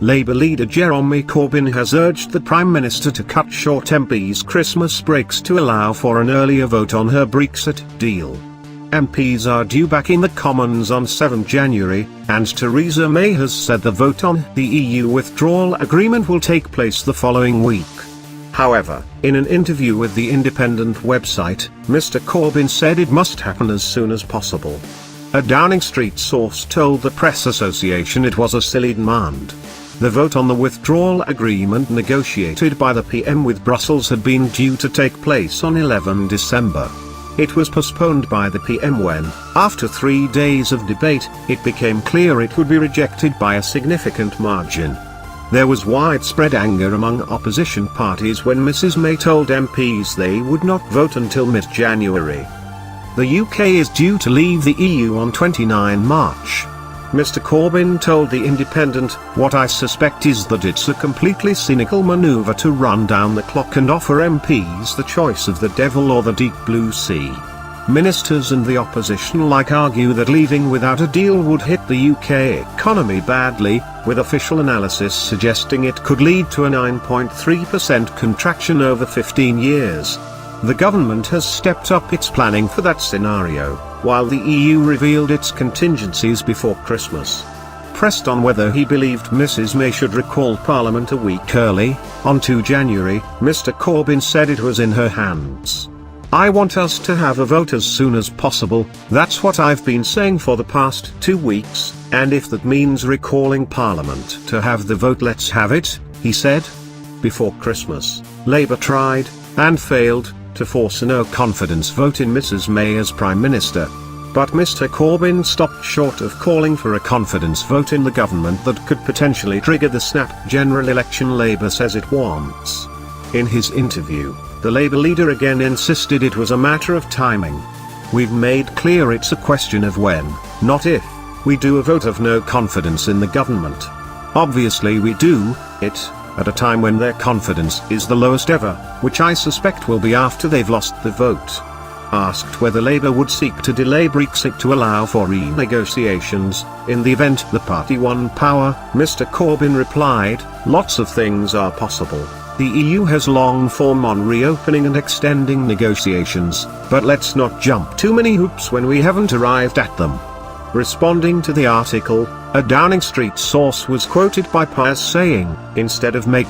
Labour leader Jeremy Corbyn has urged the Prime Minister to cut short MPs' Christmas breaks to allow for an earlier vote on her Brexit deal. MPs are due back in the Commons on 7 January, and Theresa May has said the vote on the EU withdrawal agreement will take place the following week. However, in an interview with the Independent website, Mr. Corbyn said it must happen as soon as possible. A Downing Street source told the Press Association it was a silly demand. The vote on the withdrawal agreement negotiated by the PM with Brussels had been due to take place on 11 December. It was postponed by the PM when, after 3 days of debate, it became clear it would be rejected by a significant margin. There was widespread anger among opposition parties when Mrs. May told MPs they would not vote until mid-January. The UK is due to leave the EU on 29 March. Mr. Corbyn told The Independent, "What I suspect is that it's a completely cynical manoeuvre to run down the clock and offer MPs the choice of the devil or the deep blue sea." Ministers and the opposition alike argue that leaving without a deal would hit the UK economy badly, with official analysis suggesting it could lead to a 9.3% contraction over 15 years. The government has stepped up its planning for that scenario, while the EU revealed its contingencies before Christmas. Pressed on whether he believed Mrs. May should recall Parliament a week early, on 2 January, Mr. Corbyn said it was in her hands. "I want us to have a vote as soon as possible, that's what I've been saying for the past 2 weeks, and if that means recalling Parliament to have the vote, let's have it," he said. Before Christmas, Labour tried, and failed, to force a no-confidence vote in Mrs. May as Prime Minister. But Mr. Corbyn stopped short of calling for a confidence vote in the government that could potentially trigger the snap general election Labour says it wants. In his interview, the Labour leader again insisted it was a matter of timing. "We've made clear it's a question of when, not if, we do a vote of no confidence in the government. Obviously we do it at a time when their confidence is the lowest ever, which I suspect will be after they've lost the vote." Asked whether Labour would seek to delay Brexit to allow for renegotiations, in the event the party won power, Mr. Corbyn replied, "Lots of things are possible. The EU has long form on reopening and extending negotiations, but let's not jump too many hoops when we haven't arrived at them." Responding to the article, a Downing Street source was quoted by Piers saying, "Instead of make